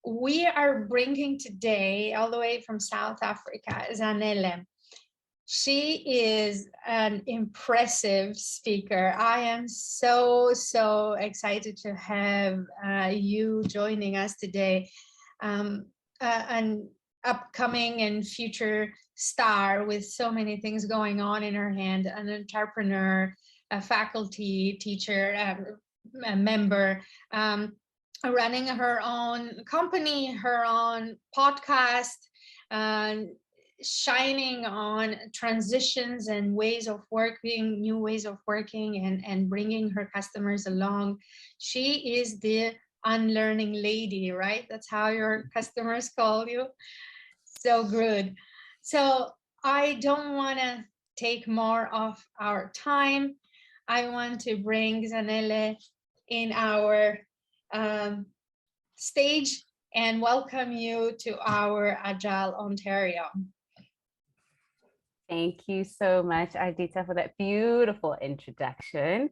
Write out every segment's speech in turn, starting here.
we are bringing today, all the way from South Africa, Zanele. She is an impressive speaker. I am so excited to have you joining us today. An upcoming and future star with so many things going on in her hand, an entrepreneur, a faculty teacher, a member, running her own company, her own podcast, shining on transitions and ways of working, new ways of working, and bringing her customers along. She is the unlearning lady, right? That's how your customers call you. So good. So I don't want to take more of our time. I want to bring Zanele in our stage and welcome you to our Agile Ontario. Thank you so much, Ardita, for that beautiful introduction.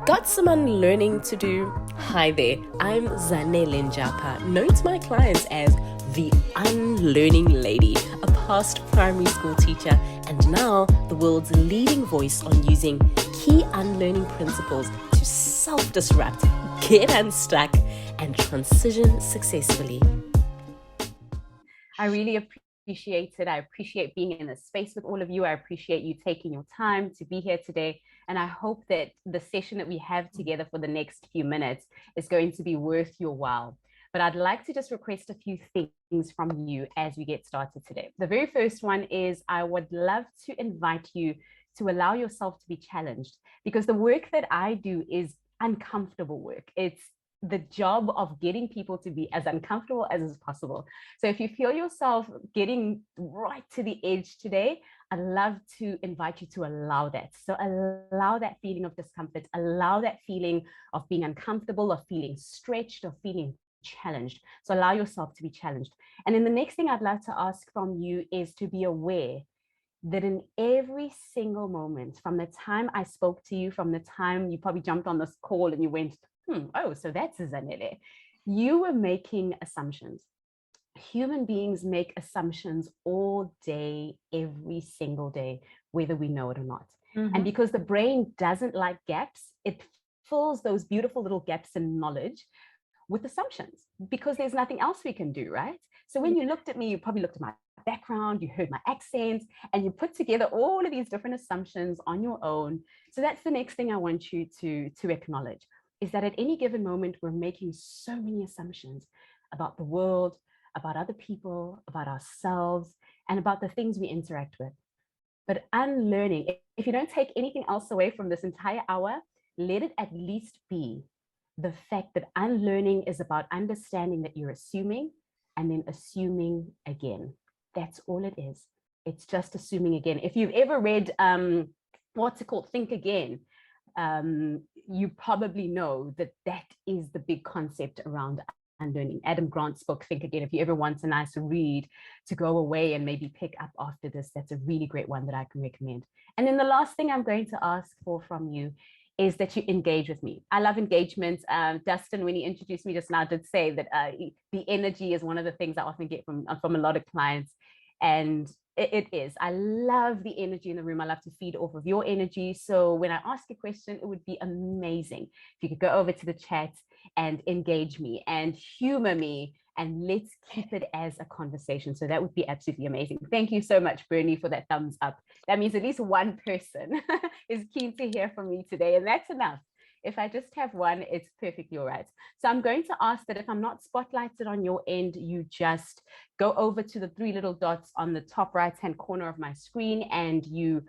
Got some unlearning to do? Hi there, I'm Zanele Njapa, known to my clients as the Unlearning Lady, a past primary school teacher and now the world's leading voice on using key unlearning principles to self-disrupt, get unstuck, and transition successfully. I really appreciate it. I appreciate being in this space with all of you. I appreciate you taking your time to be here today. And I hope that the session that we have together for the next few minutes is going to be worth your while. But I'd like to just request a few things from you as we get started today. The very first one is I would love to invite you to allow yourself to be challenged, because the work that I do is uncomfortable work. It's the job of getting people to be as uncomfortable as is possible. So if you feel yourself getting right to the edge today, I'd love to invite you to allow that. So allow that feeling of discomfort, allow that feeling of being uncomfortable, of feeling stretched, of feeling challenged. So allow yourself to be challenged. And then the next thing I'd love to ask from you is to be aware that in every single moment, from the time I spoke to you, from the time you probably jumped on this call and you went, oh, so that's Zanele, you were making assumptions. Human beings make assumptions all day, every single day, whether we know it or not. And because the brain doesn't like gaps, it fills those beautiful little gaps in knowledge with assumptions, because there's nothing else we can do, right? So when you looked at me, you probably looked at my background, you heard my accent, and you put together all of these different assumptions on your own. So that's the next thing I want you to acknowledge, is that at any given moment, we're making so many assumptions about the world, about other people, about ourselves, and about the things we interact with. But unlearning, if you don't take anything else away from this entire hour, let it at least be the fact that unlearning is about understanding that you're assuming and then assuming again. That's all it is. It's just assuming again. If you've ever read, what's it called, Think Again, you probably know that that is the big concept around unlearning. Adam Grant's book, Think Again. If you ever want a nice read to go away and maybe pick up after this, that's a really great one that I can recommend. And then the last thing I'm going to ask for from you is that you engage with me. I love engagement. Dustin, when he introduced me just now, did say that the energy is one of the things I often get from a lot of clients. And it is. I love the energy in the room. I love to feed off of your energy. So when I ask a question, it would be amazing if you could go over to the chat and engage me and humor me, and let's keep it as a conversation. So that would be absolutely amazing. Thank you so much, Bernie, for that thumbs up. That means at least one person is keen to hear from me today, and that's enough. If I just have one, it's perfectly all right. So I'm going to ask that if I'm not spotlighted on your end, you just go over to the three little dots on the top right-hand corner of my screen, and you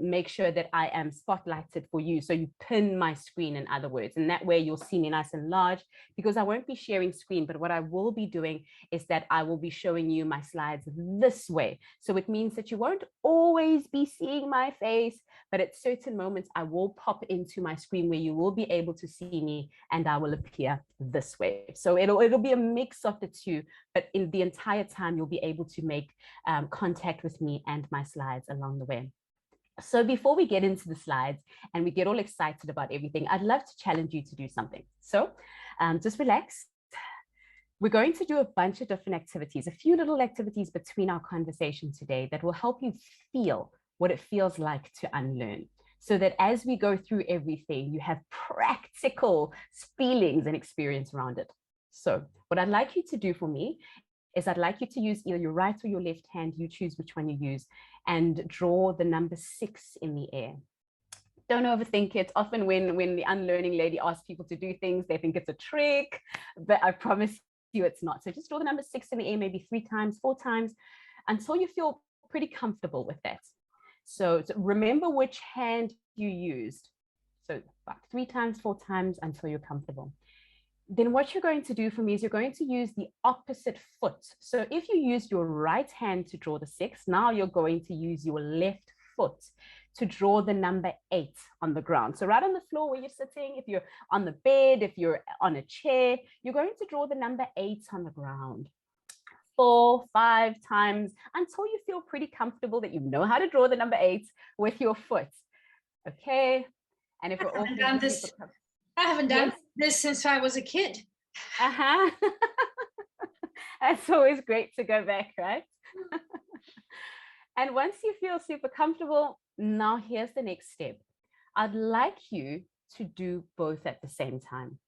make sure that I am spotlighted for you. So you pin my screen, in other words, and that way you'll see me nice and large, because I won't be sharing screen, but what I will be doing is that I will be showing you my slides this way. So it means that you won't always be seeing my face, but at certain moments I will pop into my screen where you will be able to see me, and I will appear this way. So it'll be a mix of the two, but in the entire time you'll be able to make contact with me and my slides along the way. So before we get into the slides and we get all excited about everything, I'd love to challenge you to do something. So just relax, we're going to do a bunch of different activities, a few little activities between our conversation today that will help you feel what it feels like to unlearn. So that as we go through everything, you have practical feelings and experience around it. So what I'd like you to do for me is I'd like you to use either your right or your left hand, you choose which one you use, and draw the number 6 in the air. Don't overthink it. Often when the unlearning lady asks people to do things, they think it's a trick, but I promise you it's not. So just draw the number 6 in the air, maybe 3 times, 4 times, until you feel pretty comfortable with that. So remember which hand you used. So about 3 times, 4 times until you're comfortable. Then what you're going to do for me is you're going to use the opposite foot. So if you used your right hand to draw the 6, now you're going to use your left foot to draw the number 8 on the ground. So right on the floor where you're sitting, if you're on the bed, if you're on a chair, you're going to draw the number 8 on the ground. 4, 5 times until you feel pretty comfortable that you know how to draw the number 8 with your foot. Okay. And if we're all I haven't done this since I was a kid. That's always great to go back, right? And once you feel super comfortable, now here's the next step. I'd like you to do both at the same time,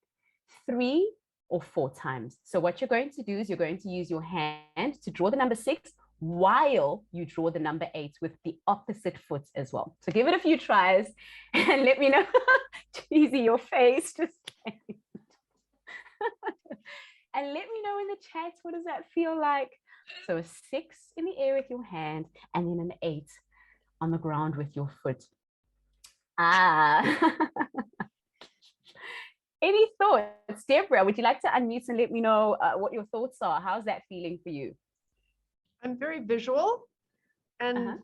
3 or 4 times. So what you're going to do is you're going to use your hand to draw the number 6 while you draw the number 8 with the opposite foot as well. So give it a few tries and let me know. Cheesy, your face just and let me know in the chat, what does that feel like? So a 6 in the air with your hand and then an 8 on the ground with your foot. Any thoughts? Deborah, would you like to unmute and let me know what your thoughts are? How's that feeling for you? I'm very visual, and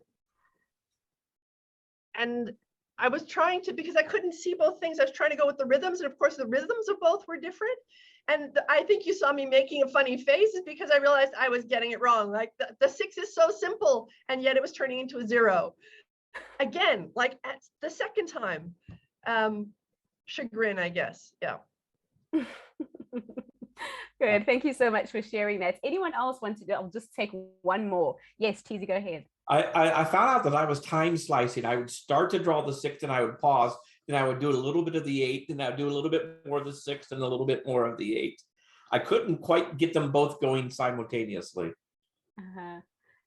I was trying to, because I couldn't see both things, I was trying to go with the rhythms, and of course the rhythms of both were different. And I think you saw me making a funny face is because I realized I was getting it wrong. Like the 6 is so simple, and yet it was turning into a 0. Again, like at the second time. Chagrin, I guess. Yeah. Good. Thank you so much for sharing that. Anyone else want to do? I'll just take one more. Yes, Cheesy, go ahead. I found out that I was time slicing. I would start to draw the 6 and I would pause. Then I would do a little bit of the 8, and I would do a little bit more of the 6 and a little bit more of the 8. I couldn't quite get them both going simultaneously.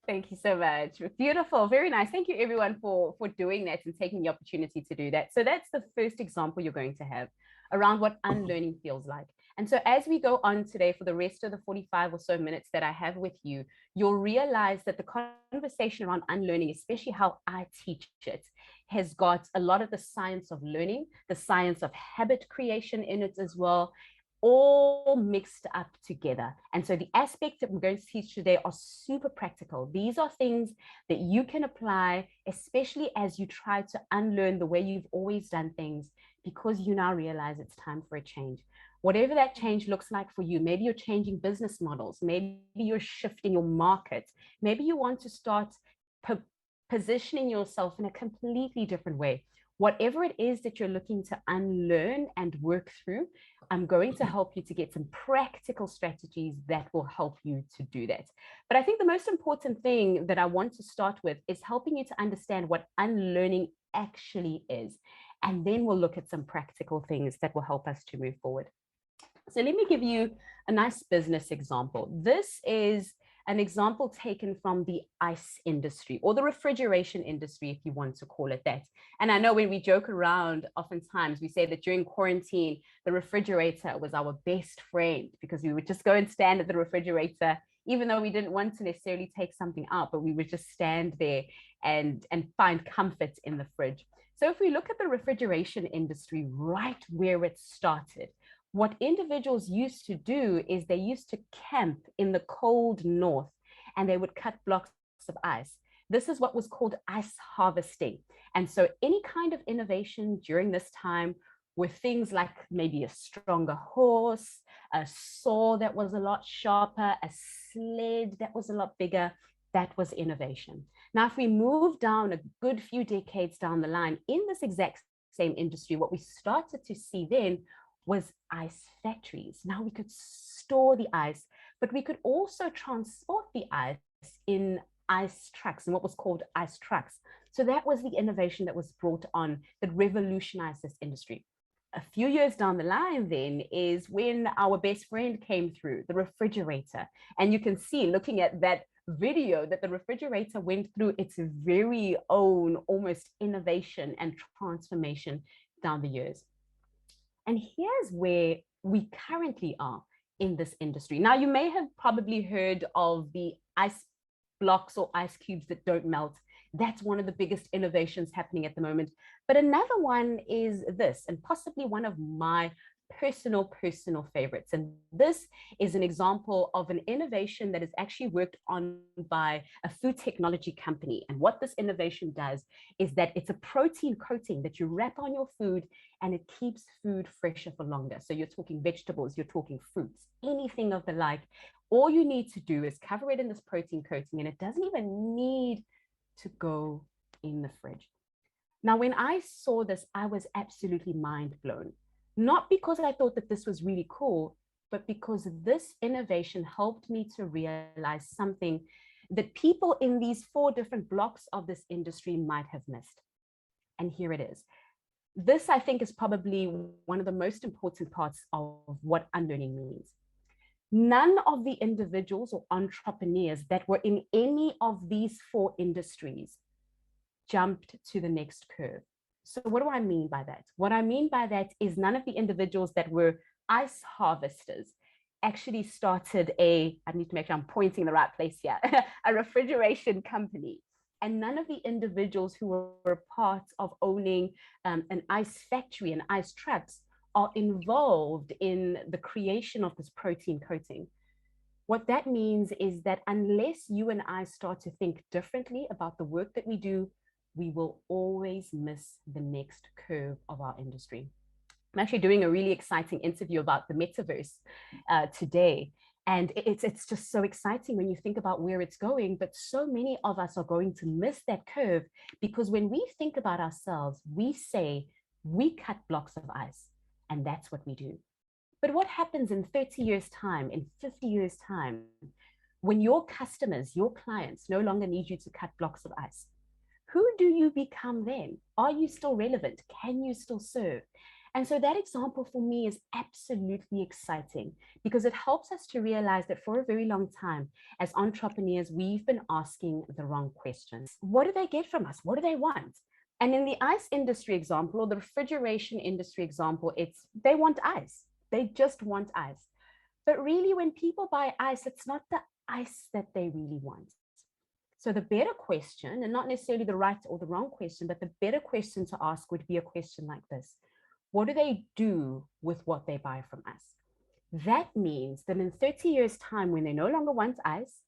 Thank you so much. Beautiful. Very nice. Thank you everyone for doing that and taking the opportunity to do that. So that's the first example you're going to have around what unlearning feels like. And so as we go on today for the rest of the 45 or so minutes that I have with you, you'll realize that the conversation around unlearning, especially how I teach it, has got a lot of the science of learning, the science of habit creation in it as well, all mixed up together. And so the aspects that we're going to teach today are super practical. These are things that you can apply, especially as you try to unlearn the way you've always done things, because you now realize it's time for a change. Whatever that change looks like for you, maybe you're changing business models, maybe you're shifting your market, maybe you want to start positioning yourself in a completely different way. Whatever it is that you're looking to unlearn and work through, I'm going to help you to get some practical strategies that will help you to do that. But I think the most important thing that I want to start with is helping you to understand what unlearning actually is. And then we'll look at some practical things that will help us to move forward. So let me give you a nice business example. This is an example taken from the ice industry, or the refrigeration industry, if you want to call it that. And I know when we joke around, oftentimes we say that during quarantine, the refrigerator was our best friend, because we would just go and stand at the refrigerator, even though we didn't want to necessarily take something out, but we would just stand there and find comfort in the fridge. So if we look at the refrigeration industry, right where it started, what individuals used to do is they used to camp in the cold north, and they would cut blocks of ice. This is what was called ice harvesting. And so any kind of innovation during this time were things like maybe a stronger horse, a saw that was a lot sharper, a sled that was a lot bigger. That was innovation. Now, if we move down a good few decades down the line in this exact same industry, what we started to see then was ice factories. Now we could store the ice, but we could also transport the ice in ice trucks and what was called ice trucks. So that was the innovation that was brought on that revolutionized this industry. A few years down the line then is when our best friend came through, the refrigerator. And you can see, looking at that video, that the refrigerator went through its very own almost innovation and transformation down the years. And here's where we currently are in this industry. Now, you may have probably heard of the ice blocks or ice cubes that don't melt. That's one of the biggest innovations happening at the moment. But another one is this, and possibly one of my personal favorites. And this is an example of an innovation that is actually worked on by a food technology company. And what this innovation does is that it's a protein coating that you wrap on your food, and it keeps food fresher for longer. So you're talking vegetables, you're talking fruits, anything of the like. All you need to do is cover it in this protein coating, and it doesn't even need to go in the fridge. Now, when I saw this, I was absolutely mind blown. Not because I thought that this was really cool, but because this innovation helped me to realize something that people in these 4 different blocks of this industry might have missed. And here it is. This, I think, is probably one of the most important parts of what unlearning means. None of the individuals or entrepreneurs that were in any of these 4 industries jumped to the next curve. So what do I mean by that? What I mean by that is none of the individuals that were ice harvesters actually started I need to make sure I'm pointing the right place here, a refrigeration company. And none of the individuals who were part of owning an ice factory and ice trucks are involved in the creation of this protein coating. What that means is that unless you and I start to think differently about the work that we do, we will always miss the next curve of our industry. I'm actually doing a really exciting interview about the metaverse today. And it's just so exciting when you think about where it's going, but so many of us are going to miss that curve because when we think about ourselves, we say we cut blocks of ice, and that's what we do. But what happens in 30 years' time, in 50 years' time, when your customers, your clients no longer need you to cut blocks of ice? Who do you become then? Are you still relevant? Can you still serve? And so that example for me is absolutely exciting because it helps us to realize that for a very long time, as entrepreneurs, we've been asking the wrong questions. What do they get from us? What do they want? And in the ice industry example, or the refrigeration industry example, they want ice. They just want ice. But really, when people buy ice, it's not the ice that they really want. So the better question, and not necessarily the right or the wrong question, but the better question to ask would be a question like this. What do they do with what they buy from us? That means that in 30 years' time, when they no longer want ice,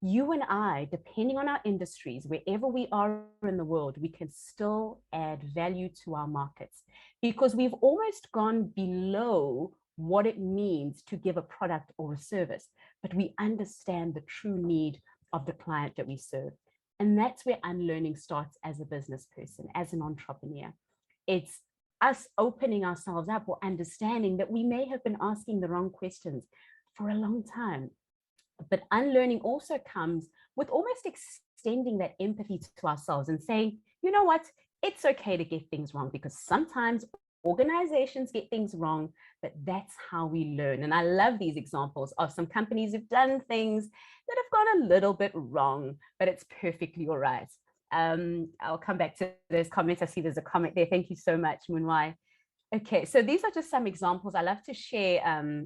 you and I, depending on our industries, wherever we are in the world, we can still add value to our markets because we've almost gone below what it means to give a product or a service, but we understand the true need of the client that we serve. And that's where unlearning starts as a business person, as an entrepreneur. It's us opening ourselves up or understanding that we may have been asking the wrong questions for a long time. But unlearning also comes with almost extending that empathy to ourselves and saying, you know what, it's okay to get things wrong because sometimes organizations get things wrong, but that's how we learn. And I love these examples of some companies who've done things that have gone a little bit wrong, but it's perfectly all right. I'll come back to those comments. I see there's a comment there. Thank you so much, Munwai. Okay, so these are just some examples. I love to share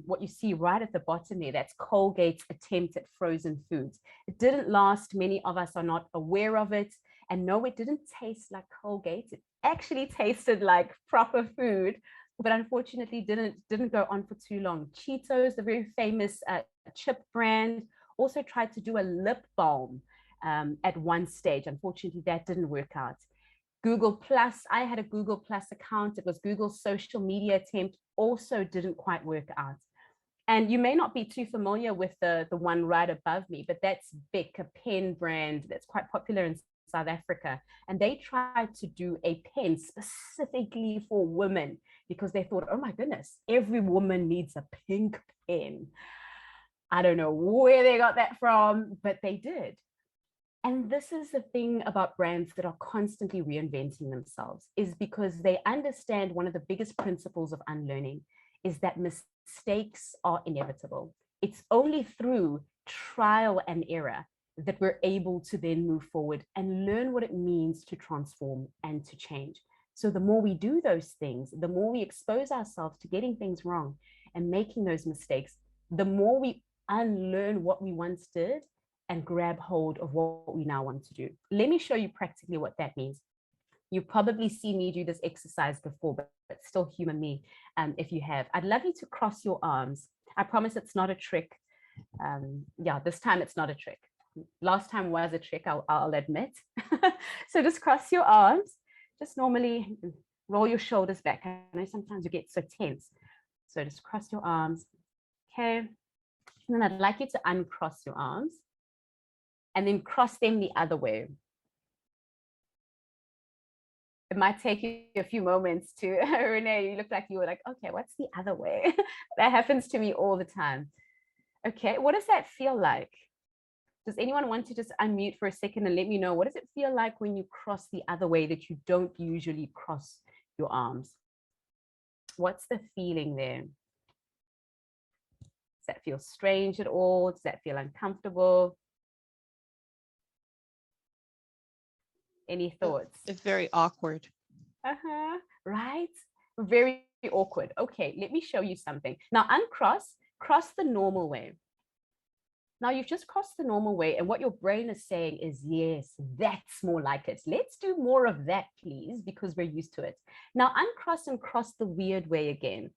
what you see right at the bottom there. That's Colgate's attempt at frozen foods. It didn't last. Many of us are not aware of it. And no, it didn't taste like Colgate. It actually tasted like proper food, but unfortunately didn't go on for too long. Cheetos, the very famous chip brand, also tried to do a lip balm at one stage. Unfortunately, that didn't work out. Google Plus, I had a Google Plus account. It was Google's social media attempt, also didn't quite work out. And you may not be too familiar with the one right above me, but that's Bic, a pen brand that's quite popular in South Africa. And they tried to do a pen specifically for women because they thought, oh my goodness, every woman needs a pink pen. I don't know where they got that from, but they did. And this is the thing about brands that are constantly reinventing themselves, is because they understand one of the biggest principles of unlearning is that mistakes are inevitable. It's only through trial and error that we're able to then move forward and learn what it means to transform and to change. So the more we do those things, the more we expose ourselves to getting things wrong and making those mistakes, the more we unlearn what we once did and grab hold of what we now want to do. Let me show you practically what that means. You've probably seen me do this exercise before, but still human me if you have. I'd love you to cross your arms. I promise it's not a trick. Yeah, this time it's not a trick. Last time was a trick, I'll admit. So just cross your arms. Just normally roll your shoulders back. I know sometimes you get so tense. So just cross your arms. Okay. And then I'd like you to uncross your arms and then cross them the other way. It might take you a few moments to, Renee, you look like you were like, okay, what's the other way? That happens to me all the time. Okay, what does that feel like? Does anyone want to just unmute for a second and let me know, what does it feel like when you cross the other way that you don't usually cross your arms? What's the feeling there? Does that feel strange at all? Does that feel uncomfortable? Any thoughts? It's very awkward. Right? Very awkward. Okay, let me show you something. Now uncross, cross the normal way. Now you've just crossed the normal way, and what your brain is saying is, yes, that's more like it. Let's do more of that, please, because we're used to it. Now uncross and cross the weird way again.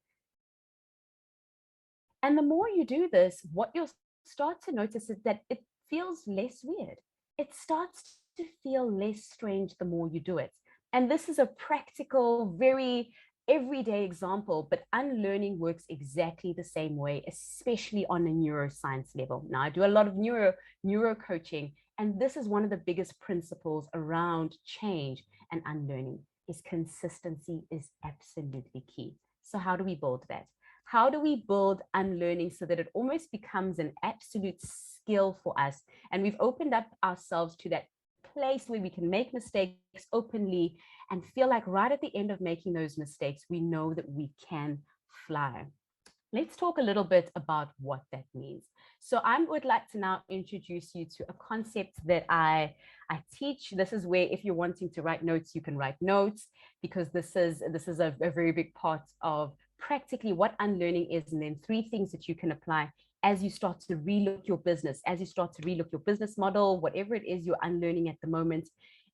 And the more you do this, what you'll start to notice is that it feels less weird. It starts to feel less strange the more you do it. And this is a practical, very everyday example, but unlearning works exactly the same way, especially on a neuroscience level. Now, I do a lot of neuro coaching, and this is one of the biggest principles around change and unlearning is consistency is absolutely key. So how do we build that? How do we build unlearning so that it almost becomes an absolute skill for us? And we've opened up ourselves to that place where we can make mistakes openly and feel like right at the end of making those mistakes, we know that we can fly. Let's talk a little bit about what that means. So I would like to now introduce you to a concept that I teach. This is where if you're wanting to write notes, you can write notes, because this is a very big part of practically what unlearning is, and then 3 things that you can apply as you start to relook your business, as you start to relook your business model, whatever it is you're unlearning at the moment,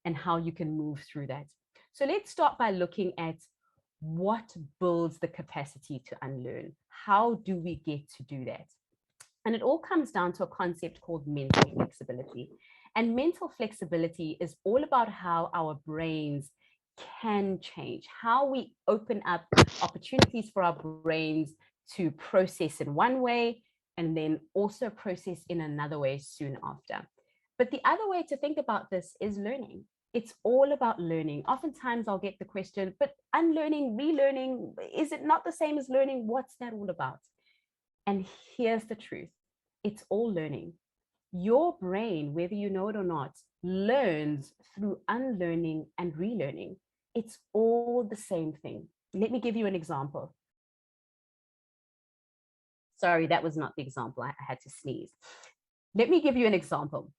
and how you can move through that. So let's start by looking at what builds the capacity to unlearn. How do we get to do that? And it all comes down to a concept called mental flexibility. And mental flexibility is all about how our brains can change, how we open up opportunities for our brains to process in one way and then also process in another way soon after. But the other way to think about this is learning. It's all about learning. Oftentimes I'll get the question, but unlearning, relearning, is it not the same as learning? What's that all about? And here's the truth. It's all learning. Your brain, whether you know it or not, learns through unlearning and relearning. It's all the same thing. Let me give you an example. Sorry, that was not the example. I had to sneeze. Let me give you an example.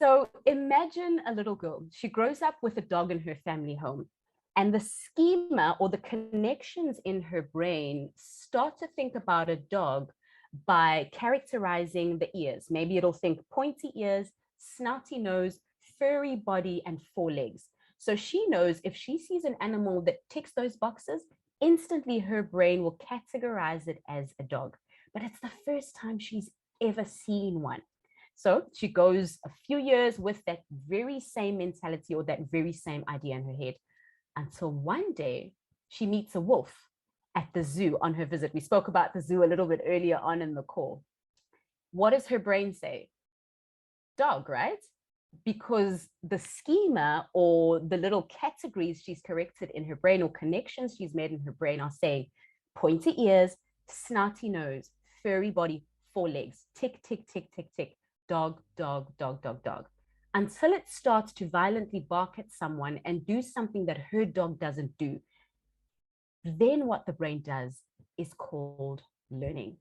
So imagine a little girl. She grows up with a dog in her family home, and the schema or the connections in her brain start to think about a dog by characterizing the ears. Maybe it'll think pointy ears, snouty nose, furry body, and 4 legs. So she knows if she sees an animal that ticks those boxes, instantly her brain will categorize it as a dog. But it's the first time she's ever seen one. So she goes a few years with that very same mentality or that very same idea in her head, until one day she meets a wolf at the zoo on her visit. We spoke about the zoo a little bit earlier on in the call. What does her brain say? Dog, right? because the schema or the little categories she's corrected in her brain or connections she's made in her brain are saying pointy ears, snotty nose, furry body, 4 legs, tick, tick, tick, tick, tick, dog, dog, dog, dog, dog, until it starts to violently bark at someone and do something that her dog doesn't do. Then what the brain does is called learning.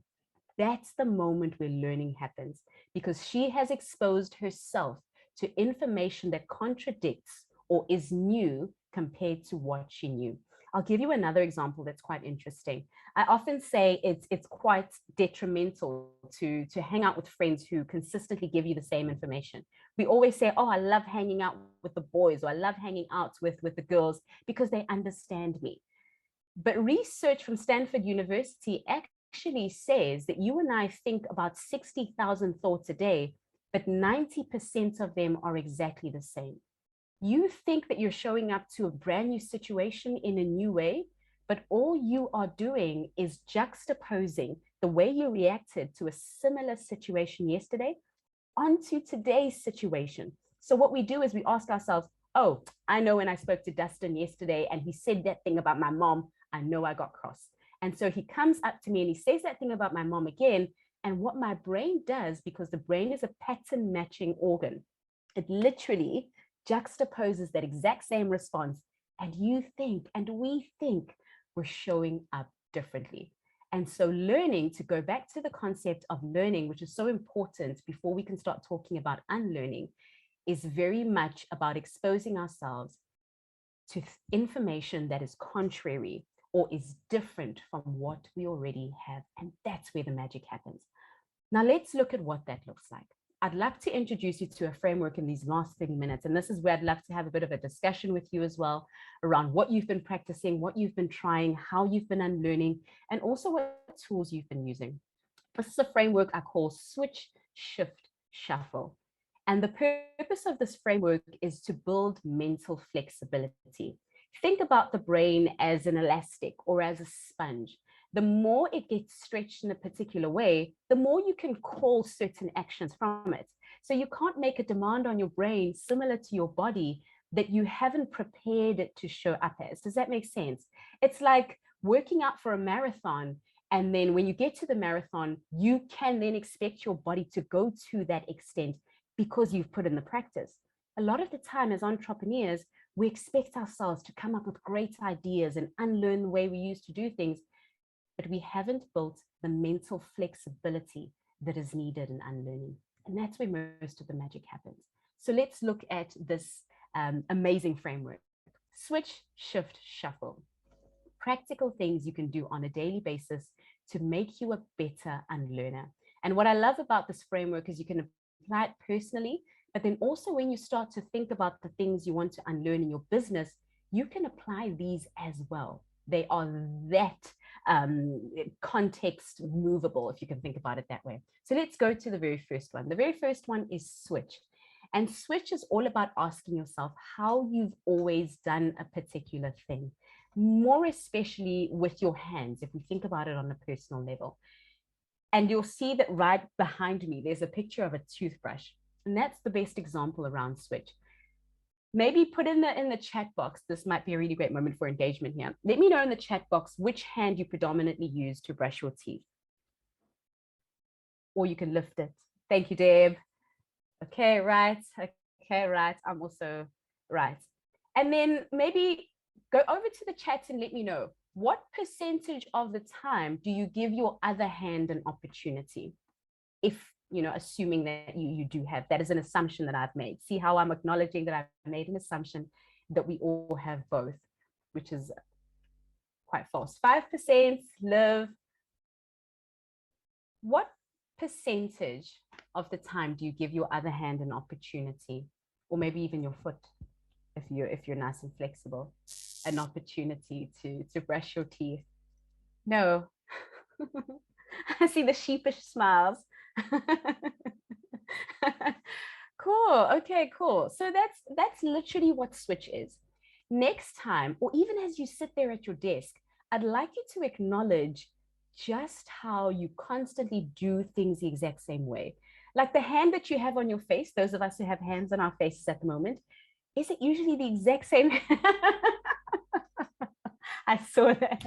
That's the moment where learning happens, because she has exposed herself to information that contradicts or is new compared to what she knew. I'll give you another example that's quite interesting. I often say it's quite detrimental to hang out with friends who consistently give you the same information. We always say, oh, I love hanging out with the boys, or I love hanging out with the girls because they understand me. But research from Stanford University actually says that you and I think about 60,000 thoughts a day, but 90% of them are exactly the same. You think that you're showing up to a brand new situation in a new way, but all you are doing is juxtaposing the way you reacted to a similar situation yesterday onto today's situation. So what we do is we ask ourselves, oh, I know when I spoke to Dustin yesterday and he said that thing about my mom, I know I got cross. And so he comes up to me and he says that thing about my mom again. And what my brain does, because the brain is a pattern matching organ, it literally juxtaposes that exact same response. And you think, and we think we're showing up differently. And so learning, to go back to the concept of learning, which is so important before we can start talking about unlearning, is very much about exposing ourselves to information that is contrary or is different from what we already have. And that's where the magic happens. Now let's look at what that looks like. I'd love to introduce you to a framework in these last 30 minutes. And this is where I'd love to have a bit of a discussion with you as well around what you've been practicing, what you've been trying, how you've been unlearning, and also what tools you've been using. This is a framework I call Switch, Shift, Shuffle. And the purpose of this framework is to build mental flexibility. Think about the brain as an elastic or as a sponge. The more it gets stretched in a particular way, the more you can call certain actions from it. So you can't make a demand on your brain similar to your body that you haven't prepared it to show up as. Does that make sense? It's like working out for a marathon. And then when you get to the marathon, you can then expect your body to go to that extent because you've put in the practice. A lot of the time as entrepreneurs, we expect ourselves to come up with great ideas and unlearn the way we used to do things, but we haven't built the mental flexibility that is needed in unlearning. And that's where most of the magic happens. So let's look at this amazing framework. Switch, shift, shuffle. Practical things you can do on a daily basis to make you a better unlearner. And what I love about this framework is you can apply it personally, but then also when you start to think about the things you want to unlearn in your business, you can apply these as well. They are that context movable, if you can think about it that way. So let's go to the very first one. The very first one is switch. And switch is all about asking yourself how you've always done a particular thing, more especially with your hands, if we think about it on a personal level. And you'll see that right behind me, there's a picture of a toothbrush. And that's the best example around switch. Maybe put in the chat box. This might be a really great moment for engagement here. Let me know in the chat box which hand you predominantly use to brush your teeth. Or you can lift it. Thank you, Deb. Okay, right. Okay, right. I'm also right. And then maybe go over to the chat and let me know, what percentage of the time do you give your other hand an opportunity? If, you know, assuming that you do have, that is an assumption that I've made. See how I'm acknowledging that I've made an assumption that we all have both, which is quite false. 5% live. What percentage of the time do you give your other hand an opportunity, or maybe even your foot, if you're nice and flexible, an opportunity to brush your teeth? No. I see the sheepish smiles. Cool. Okay, cool. So that's literally what switch is. Next time, or even as you sit there at your desk, I'd like you to acknowledge just how you constantly do things the exact same way. Like the hand that you have on your face, those of us who have hands on our faces at the moment, is it usually the exact same? I saw that.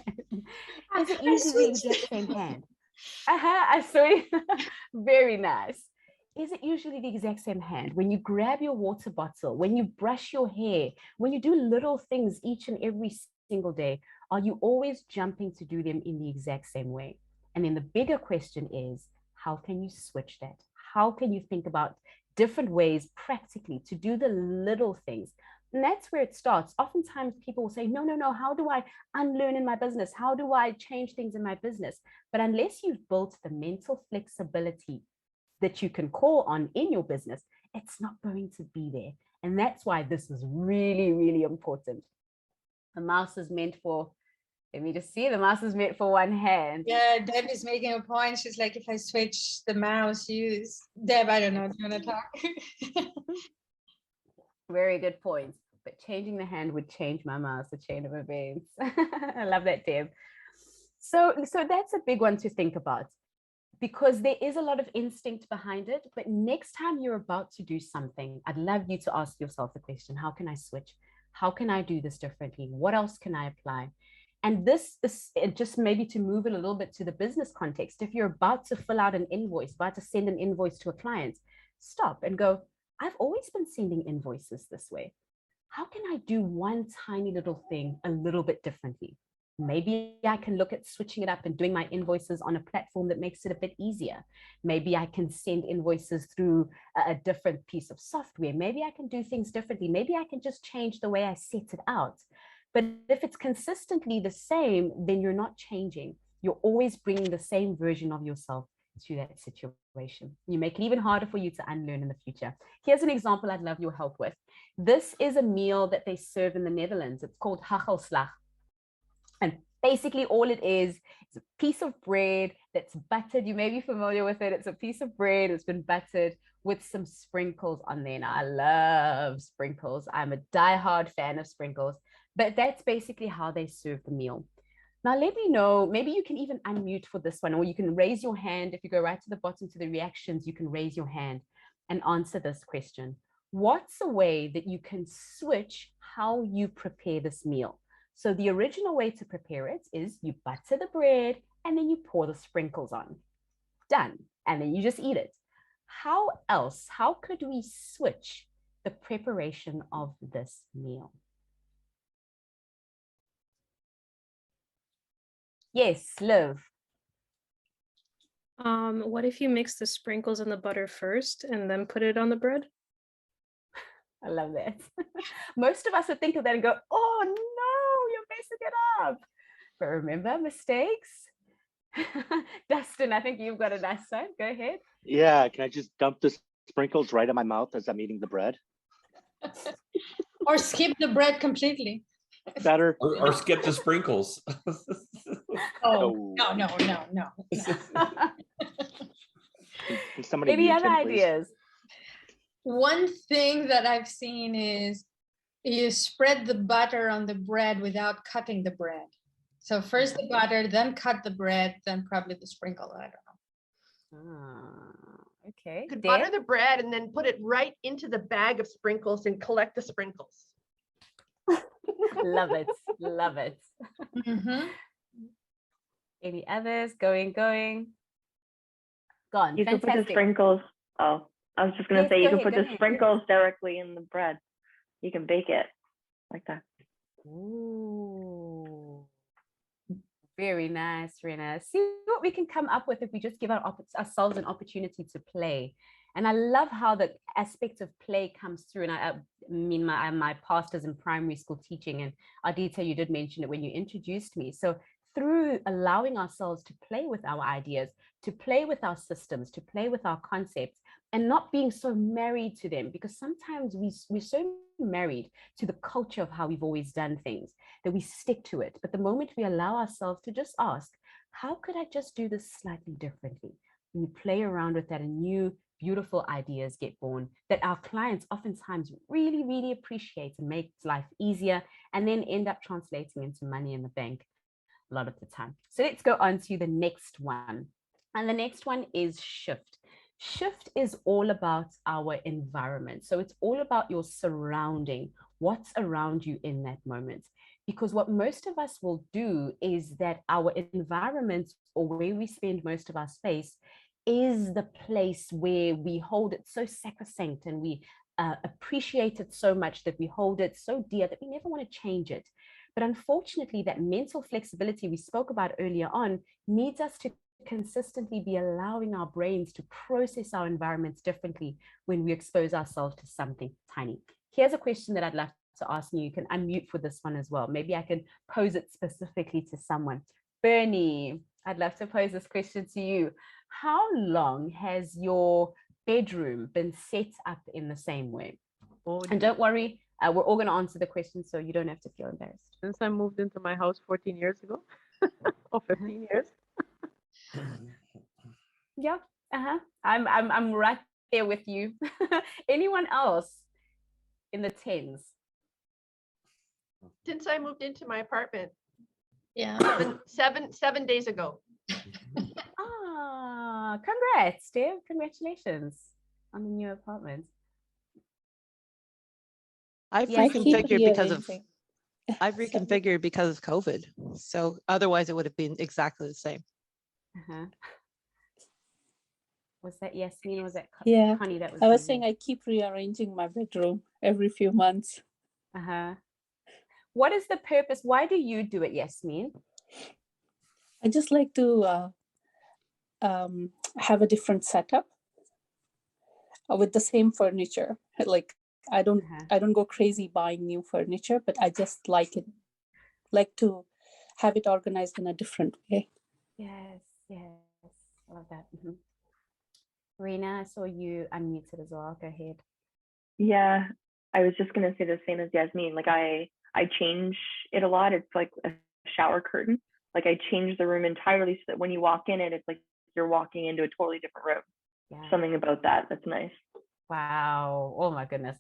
Is it usually the exact same hand? I saw it. Very nice. Is it usually the exact same hand? When you grab your water bottle, when you brush your hair, when you do little things each and every single day, are you always jumping to do them in the exact same way? And then the bigger question is, how can you switch that? How can you think about different ways practically to do the little things? And that's where it starts. Oftentimes people will say, no, how do I unlearn in my business? How do I change things in my business? But unless you've built the mental flexibility that you can call on in your business, it's not going to be there. And that's why this is really, really important. The mouse is meant for, let me just see, the mouse is meant for one hand. Yeah, Deb is making a point. She's like, if I switch the mouse use, Deb, I don't know, do you want to talk? Very good point. But changing the hand would change my mouse, the chain of events. I love that, Deb. So that's a big one to think about, because there is a lot of instinct behind it. But next time you're about to do something, I'd love you to ask yourself the question, how can I switch? How can I do this differently? What else can I apply? And this just maybe to move it a little bit to the business context. If you're about to fill out an invoice, about to send an invoice to a client, stop and go, I've always been sending invoices this way. How can I do one tiny little thing a little bit differently? Maybe I can look at switching it up and doing my invoices on a platform that makes it a bit easier. Maybe I can send invoices through a different piece of software. Maybe I can do things differently. Maybe I can just change the way I set it out. But if it's consistently the same, then you're not changing. You're always bringing the same version of yourself to that situation. You make it even harder for you to unlearn in the future. Here's an example I'd love your help with. This is a meal that they serve in the Netherlands. It's called hagelslag. And basically all it is a piece of bread that's buttered. You may be familiar with it. It's a piece of bread that's been buttered with some sprinkles on there. Now, I love sprinkles. I'm a diehard fan of sprinkles, but that's basically how they serve the meal. Now, let me know, maybe you can even unmute for this one, or you can raise your hand. If you go right to the bottom to the reactions, you can raise your hand and answer this question. What's a way that you can switch how you prepare this meal? So the original way to prepare it is you butter the bread and then you pour the sprinkles on. Done. And then you just eat it. How else? How could we switch the preparation of this meal? Yes, Liv. What if you mix the sprinkles and the butter first and then put it on the bread? I love that. Most of us would think of that and go, oh no, you're messing it up. But remember, mistakes. Dustin, I think you've got a nice one. Go ahead. Yeah, can I just dump the sprinkles right in my mouth as I'm eating the bread? Or skip the bread completely. Better. Or skip the sprinkles. Oh, no. Can somebody Any mute other him, please? ideas? One thing that I've seen is you spread the butter on the bread without cutting the bread. So first the butter, then cut the bread, then probably the sprinkle. I don't know. Okay. You could Deb? butter the bread and then put it right into the bag of sprinkles and collect the sprinkles. Love it. Love it. Mm-hmm. Any others? Going. Gone. You could put the Fantastic. sprinkles. Oh, I was just going to Yes, say, you go could put ahead, the sprinkles directly in the bread. You can bake it like that. Ooh. Very nice, very nice. See what we can come up with if we just give ourselves an opportunity to play. And I love how the aspect of play comes through. And I mean, my past is in primary school teaching, and Adita, you did mention it when you introduced me. So through allowing ourselves to play with our ideas, to play with our systems, to play with our concepts, and not being so married to them, because sometimes we're so married to the culture of how we've always done things that we stick to it. But the moment we allow ourselves to just ask, how could I just do this slightly differently? And you play around with that, and new beautiful ideas get born that our clients oftentimes really, really appreciate and makes life easier, and then end up translating into money in the bank a lot of the time. So let's go on to the next one. And the next one is shift. Shift is all about our environment. So it's all about your surrounding, what's around you in that moment. Because what most of us will do is that our environment, or where we spend most of our space, is the place where we hold it so sacrosanct, and we appreciate it so much that we hold it so dear that we never want to change it. But unfortunately, that mental flexibility we spoke about earlier on needs us to consistently be allowing our brains to process our environments differently when we expose ourselves to something tiny. Here's a question that I'd love to ask you. You can unmute for this one as well. Maybe I can pose it specifically to someone. Bernie, I'd love to pose this question to you. How long has your bedroom been set up in the same way? And don't worry, we're all going to answer the question, so you don't have to feel embarrassed. Since I moved into my house 14 years ago, or 15 years. Yeah, I'm right there with you. Anyone else in the tens? Since I moved into my apartment, Yeah. seven days ago. Ah, congrats, Deb. Congratulations on the new apartment. I've Yes, reconfigured because of rearranging. I've reconfigured because of COVID. So otherwise it would have been exactly the same. Was that Yasmin or was that Yeah, Connie? That was I was you? saying I keep rearranging my bedroom every few months. What is the purpose? Why do you do it, Yasmin? I just like to have a different setup with the same furniture. Like I don't go crazy buying new furniture, but I just like to have it organized in a different way. Yes, I love that. Rena, I saw you unmuted as well. Go ahead. Yeah, I was just gonna say the same as Yasmin. Like I change it a lot. It's like a shower curtain. Like I change the room entirely so that when you walk in it, it's like you're walking into a totally different room. Yeah. Something about that's nice. Wow. Oh my goodness.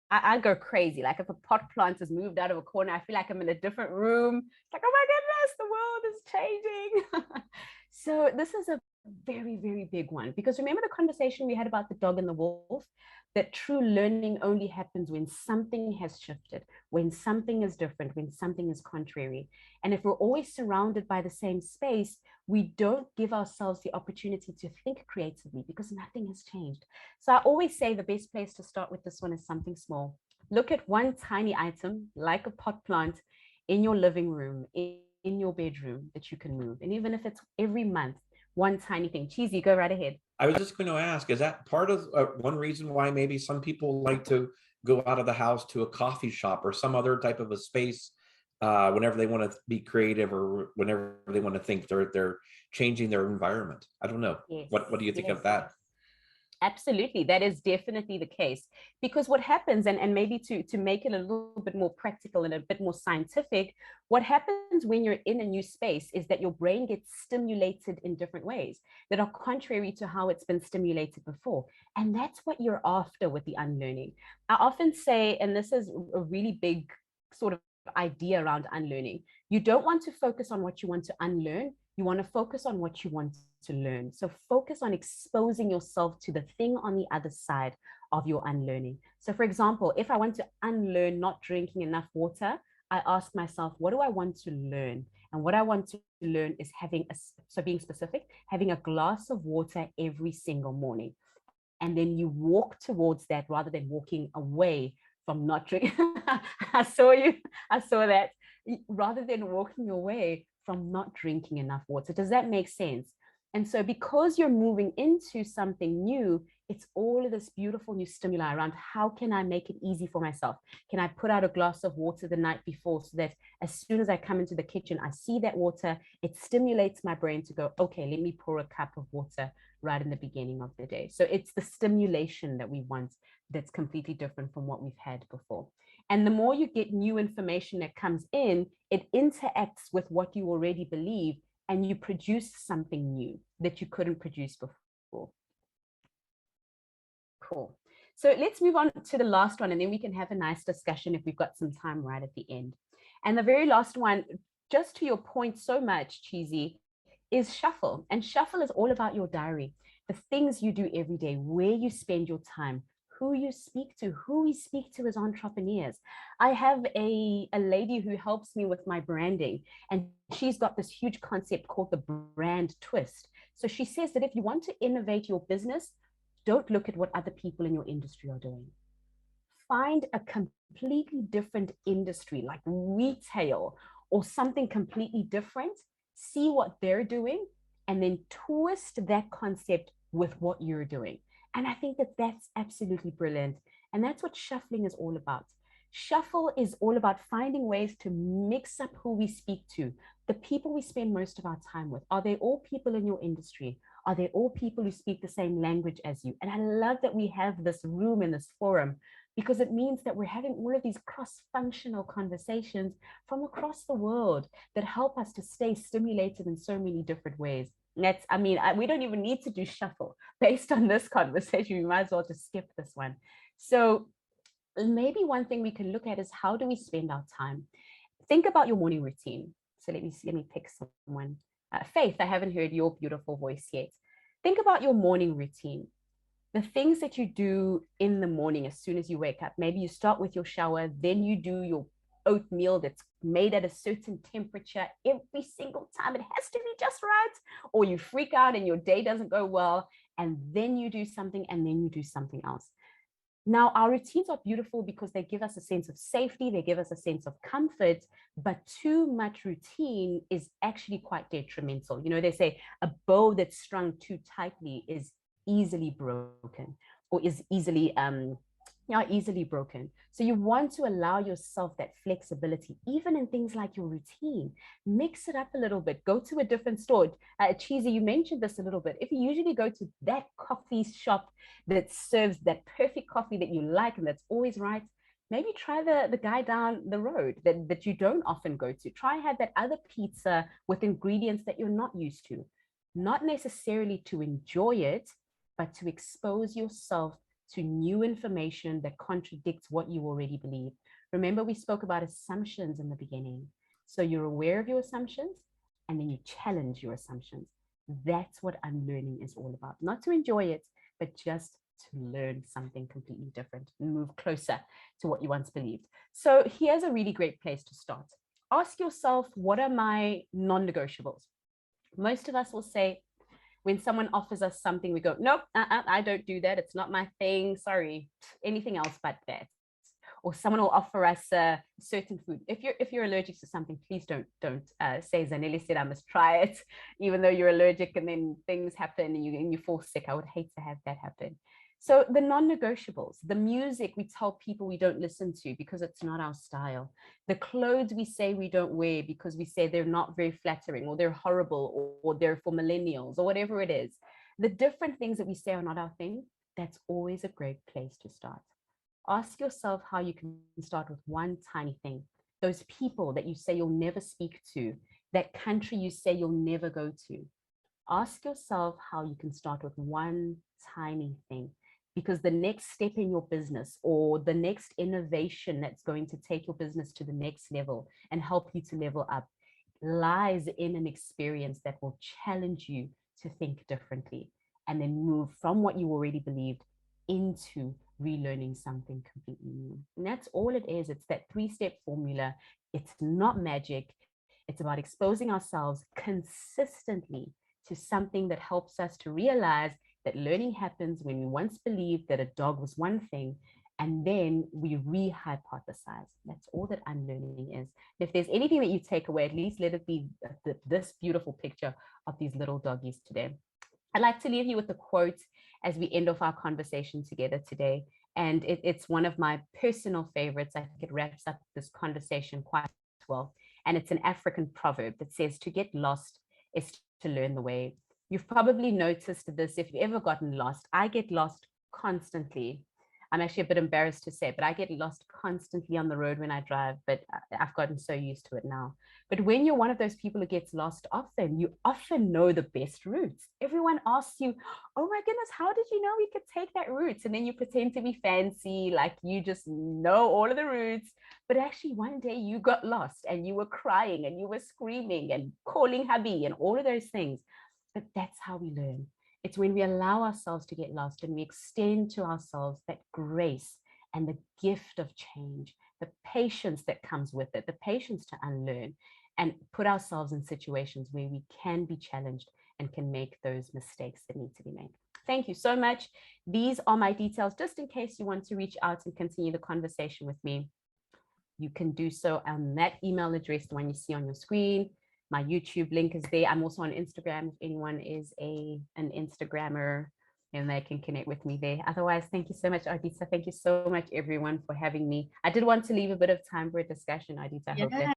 I go crazy. Like if a pot plant has moved out of a corner, I feel like I'm in a different room. It's like, oh my goodness, the world is changing. So this is a very, very big one, because remember the conversation we had about the dog and the wolf, that true learning only happens when something has shifted, when something is different, when something is contrary. And if we're always surrounded by the same space, we don't give ourselves the opportunity to think creatively because nothing has changed. So I always say the best place to start with this one is something small. Look at one tiny item like a pot plant in your living room, in your bedroom that you can move. And even if it's every month, one tiny thing. Cheesy, go right ahead. I was just going to ask, is that part of one reason why maybe some people like to go out of the house to a coffee shop or some other type of a space whenever they want to be creative or whenever they want to think they're changing their environment? I don't know. Yes. What do you think of that? Absolutely, that is definitely the case, because what happens, and maybe to make it a little bit more practical and a bit more scientific, what happens when you're in a new space is that your brain gets stimulated in different ways that are contrary to how it's been stimulated before. And that's what you're after with the unlearning. I often say, and this is a really big sort of idea around unlearning, you don't want to focus on what you want to unlearn, you want to focus on what you want to learn. So focus on exposing yourself to the thing on the other side of your unlearning. So for example, if I want to unlearn not drinking enough water, I ask myself, what do I want to learn? And what I want to learn is being specific, having a glass of water every single morning. And then you walk towards that rather than walking away from not drinking. I saw that. Rather than walking away from not drinking enough water. Does that make sense? And so because you're moving into something new, it's all of this beautiful new stimuli around how can I make it easy for myself? Can I put out a glass of water the night before so that as soon as I come into the kitchen, I see that water, it stimulates my brain to go, okay, let me pour a cup of water right in the beginning of the day. So it's the stimulation that we want that's completely different from what we've had before. And the more you get new information that comes in, it interacts with what you already believe, and you produce something new that you couldn't produce before. Cool. So let's move on to the last one, and then we can have a nice discussion if we've got some time right at the end. And the very last one, just to your point so much, Cheesy, is shuffle. And shuffle is all about your diary. the things you do every day, where you spend your time, who you speak to, who we speak to as entrepreneurs. I have a lady who helps me with my branding, and she's got this huge concept called the brand twist. So she says that if you want to innovate your business, don't look at what other people in your industry are doing. Find a completely different industry like retail or something completely different, see what they're doing, and then twist that concept with what you're doing. And I think that that's absolutely brilliant. And that's what shuffling is all about. Shuffle is all about finding ways to mix up who we speak to, the people we spend most of our time with. Are they all people in your industry? Are they all people who speak the same language as you? And I love that we have this room in this forum, because it means that we're having all of these cross-functional conversations from across the world that help us to stay stimulated in so many different ways. That's, I mean, we don't even need to do shuffle based on this conversation. We might as well just skip this one. So maybe one thing we can look at is, how do we spend our time? Think about your morning routine. So let me pick someone. Faith, I haven't heard your beautiful voice yet. Think about your morning routine. The things that you do in the morning as soon as you wake up. Maybe you start with your shower, then you do your oatmeal that's made at a certain temperature every single time. It has to be just right, or you freak out and your day doesn't go well, and then you do something, and then you do something else. Now, our routines are beautiful because they give us a sense of safety, they give us a sense of comfort, but too much routine is actually quite detrimental. You know, they say a bow that's strung too tightly is easily broken, or is easily broken. So you want to allow yourself that flexibility, even in things like your routine. Mix it up a little bit, go to a different store. Cheesy, you mentioned this a little bit. If you usually go to that coffee shop that serves that perfect coffee that you like and that's always right, maybe try the guy down the road that you don't often go to. Try have that other pizza with ingredients that you're not used to. Not necessarily to enjoy it, but to expose yourself to new information that contradicts what you already believe. Remember, we spoke about assumptions in the beginning. So you're aware of your assumptions, and then you challenge your assumptions. That's what unlearning is all about. Not to enjoy it, but just to learn something completely different and move closer to what you once believed. So here's a really great place to start. Ask yourself, what are my non-negotiables? Most of us will say, when someone offers us something, we go, nope, I don't do that. It's not my thing. Sorry, anything else but that. Or someone will offer us a certain food. If you're allergic to something, please don't say Zanelli said I must try it, even though you're allergic, and then things happen and you fall sick. I would hate to have that happen. So the non-negotiables, the music we tell people we don't listen to because it's not our style. The clothes we say we don't wear because we say they're not very flattering, or they're horrible, or they're for millennials, or whatever it is. The different things that we say are not our thing. That's always a great place to start. Ask yourself how you can start with one tiny thing. Those people that you say you'll never speak to, that country you say you'll never go to. Ask yourself how you can start with one tiny thing. Because the next step in your business, or the next innovation that's going to take your business to the next level and help you to level up, lies in an experience that will challenge you to think differently, and then move from what you already believed into relearning something completely new. And that's all it is. It's that 3-step formula. It's not magic. It's about exposing ourselves consistently to something that helps us to realize that learning happens when we once believed that a dog was one thing, and then we re-hypothesize. That's all that unlearning is. If there's anything that you take away, at least let it be this beautiful picture of these little doggies today. I'd like to leave you with a quote as we end off our conversation together today. And it's one of my personal favorites. I think it wraps up this conversation quite well. And it's an African proverb that says, to get lost is to learn the way. You've probably noticed this if you've ever gotten lost. I get lost constantly. I'm actually a bit embarrassed to say, but I get lost constantly on the road when I drive, but I've gotten so used to it now. But when you're one of those people who gets lost often, you often know the best routes. Everyone asks you, oh my goodness, how did you know we could take that route? And then you pretend to be fancy, like you just know all of the routes. But actually one day you got lost and you were crying and you were screaming and calling hubby and all of those things. But that's how we learn. It's when we allow ourselves to get lost and we extend to ourselves that grace and the gift of change, the patience that comes with it, the patience to unlearn, and put ourselves in situations where we can be challenged and can make those mistakes that need to be made. Thank you so much. These are my details, just in case you want to reach out and continue the conversation with me. You can do so on that email address, the one you see on your screen. My YouTube link is there. I'm also on Instagram if anyone is an Instagrammer, and they can connect with me there. Otherwise, thank you so much, Ardita. Thank you so much, everyone, for having me. I did want to leave a bit of time for a discussion, Ardita. I hope that